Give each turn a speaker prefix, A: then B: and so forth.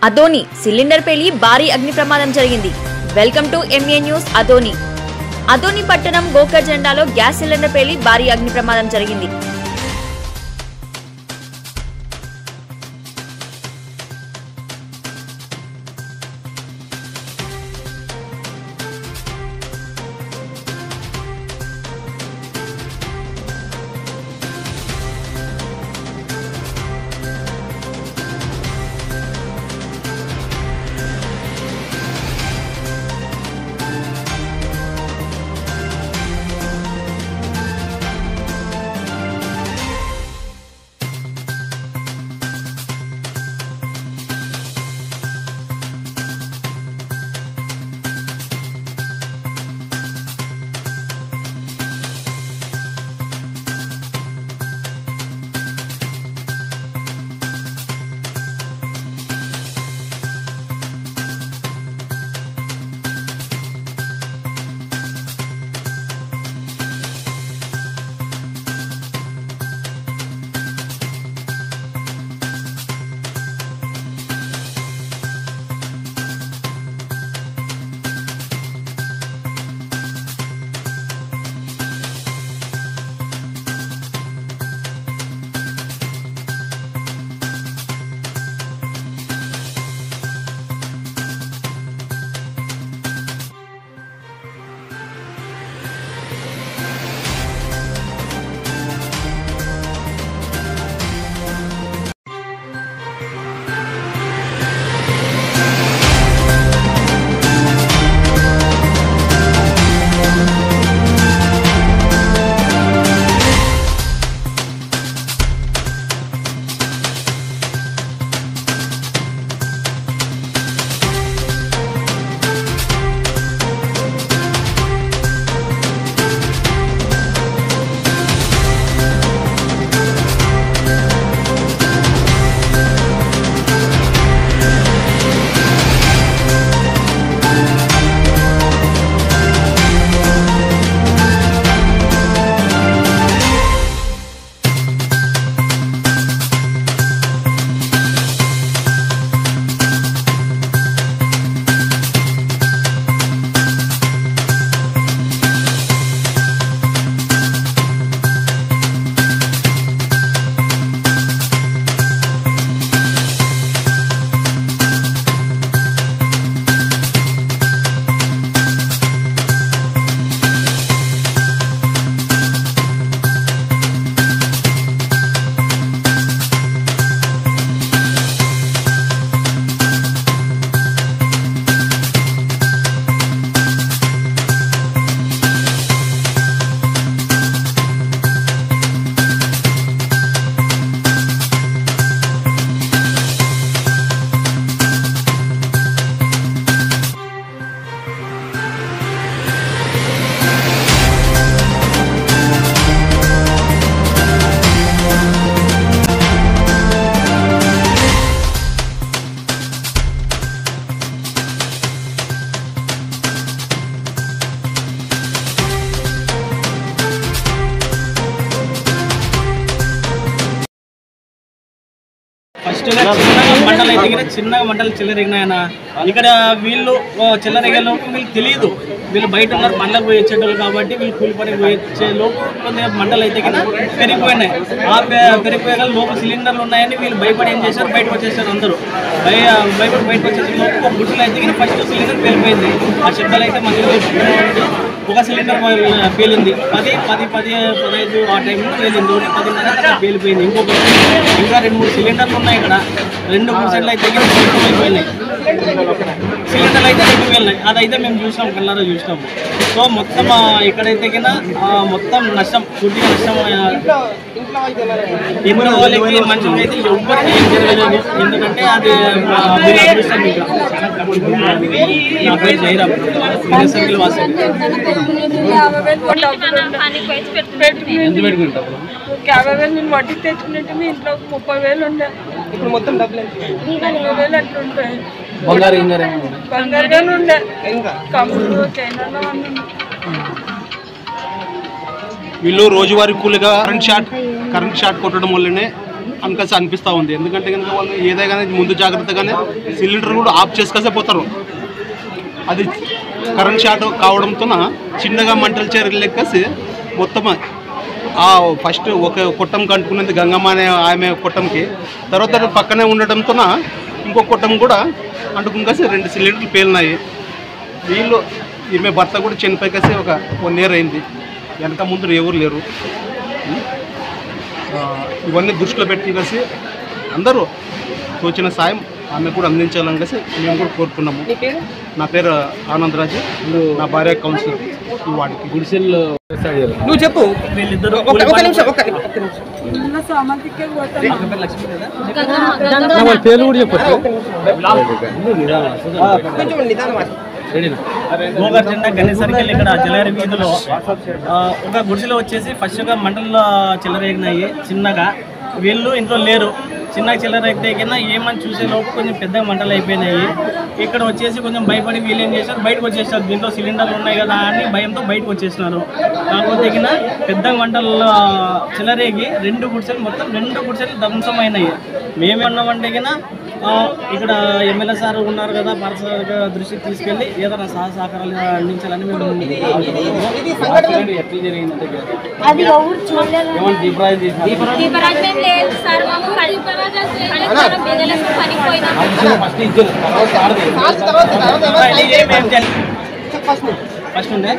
A: Adoni cylinder పేలి భారీ అగ్ని ప్రమాదం జరిగింది. Welcome to MA news. Adoni పట్టణం గోకర్ జెండాలో గ్యాస్ సిలిండర్ పేలి భారీ అగ్ని ప్రమాదం జరిగింది.
B: చిన్నగా మంటలు చెల్లరిగినాయన. ఇక్కడ వీళ్ళు చెల్లరిగేలోపు వీళ్ళు తెలియదు, వీళ్ళు బయట ఉన్నారు పండ్లకు పోయి వచ్చేటోళ్ళు కాబట్టి వీళ్ళు కూలి పని పోయి వచ్చేలోపు కొద్దిగా మంటలు అయితే పెరిగిపోయినాయి. ఆ పెరిగిపోయే లోపు సిలిండర్లు ఉన్నాయని వీళ్ళు భయపడి ఏం చేశారు, బయటకు వచ్చేసారు. అందరూ బయటకు వచ్చేసే లోపు ఒక గుడ్లు అయితే ఫస్ట్ సిలిండర్ పేలిపోయింది. ఆ శబ్దాలు అయితే మధ్యలో ఒక సిలిండర్ పేలింది. 10-15 ఆ టైంలో పేలింది. 10:30 పేలిపోయింది. ఇంకా 2-3 సిలిండర్లు ఉన్నాయి ఇక్కడ. 2-3 సెట్లు అయితే అయిపోయినాయి. సిలిండర్లు అయితే 2 వెళ్ళినాయి. అదైతే మేము చూసినాం, కళ్ళారా చూసినాము. సో మొత్తం ఇక్కడైతే మొత్తం నష్టం, పూర్తిగా నష్టం. ఇంట్లో వాళ్ళకి మనుషులకి అయితే ఎవ్వరికి ఏం జరగలేదు. ఎందుకంటే అది మీరు అదృష్టం. ఇంకా నా పేరు జయరామ్, సర్కిల్ వాసి. ఎంత పెట్టుకుంటాం?
C: 50,000 నేను వడ్డీ తెచ్చుకున్నట్టు ఇంట్లో 30,000 ఉండే. ఇప్పుడు మొత్తం డబ్బులు 20,000 అట్లా ఉంటాయి. బంగారుగానే ఉండే. కమ్ములు చైనాలో
D: వీళ్ళు రోజువారీ కూలీగా కరెంట్ షాట్ కొట్టడం వల్లనే అనిపిస్తూ ఉంది. ఎందుకంటే కనుక వాళ్ళు ఏదైనా ముందు జాగ్రత్తగానే సిలిండర్ కూడా ఆఫ్ చేసుకొసే పోతారు. అది కరెంట్ షార్ట్ కావడంతో చిన్నగా మంటలు చేరలేకేసి మొత్తం ఫస్ట్ ఒక కొట్టం కంటుకున్నది గంగమ్మ అనే ఆమె కొట్టంకి, తర్వాత పక్కనే ఉండటంతో ఇంకో కొట్టం కూడా అంటుకుని 2 సిలిండర్లు పేలినాయి. వీళ్ళు ఈమె భర్త కూడా చనిపోయి ఒక 1 year అయింది. వెనక ముందు ఎవరు లేరు. ఇవన్నీ దృష్టిలో పెట్టి అందరూ తోచిన సాయం ఆమె కూడా అందించాలని మేము కూడా కోరుకున్నాము. నా పేరు ఆనందరాజు, నా భార్య కౌన్సిలర్ ఈ వార్డుకి. గుడిసెల్లో
B: నువ్వు చెప్పు. వీళ్ళిద్దరు
D: పేరు కూడా చెప్పు.
B: గోకర్జెండా గణేష్ సర్కిల్ ఇక్కడ జలహరి వీధిలో ఒక గుడిసెలో వచ్చేసి ఫస్ట్గా మంటలు చెలరేగినాయి. చిన్నగా వీళ్ళు ఇంట్లో లేరు. చిన్నగా చెలరైతే కన్నా ఏమని చూసేలోపు కొంచెం పెద్దగా మంటలు అయిపోయినాయి. ఇక్కడ వచ్చేసి కొంచెం భయపడి వీళ్ళు ఏం చేశారు, బయటకు వచ్చేసారు. దీంట్లో సిలిండర్లు ఉన్నాయి కదా అని భయంతో బయటకు వచ్చేసినారు. కాకపోతే పెద్ద మంటలు చెలరేగి 2 గుడిసెలు మొత్తం 2 గుడిసెలు ధ్వంసమైనాయి. మేమేమన్నామంటే ఇక్కడ ఎమ్మెల్యే సార్ ఉన్నారు కదా, పర్సనల్గా దృష్టికి తీసుకెళ్ళి ఏదైనా సహకారాలు అందించాలని మేము ఎట్లా జరిగిందంటే ఫస్ట్ ఉండే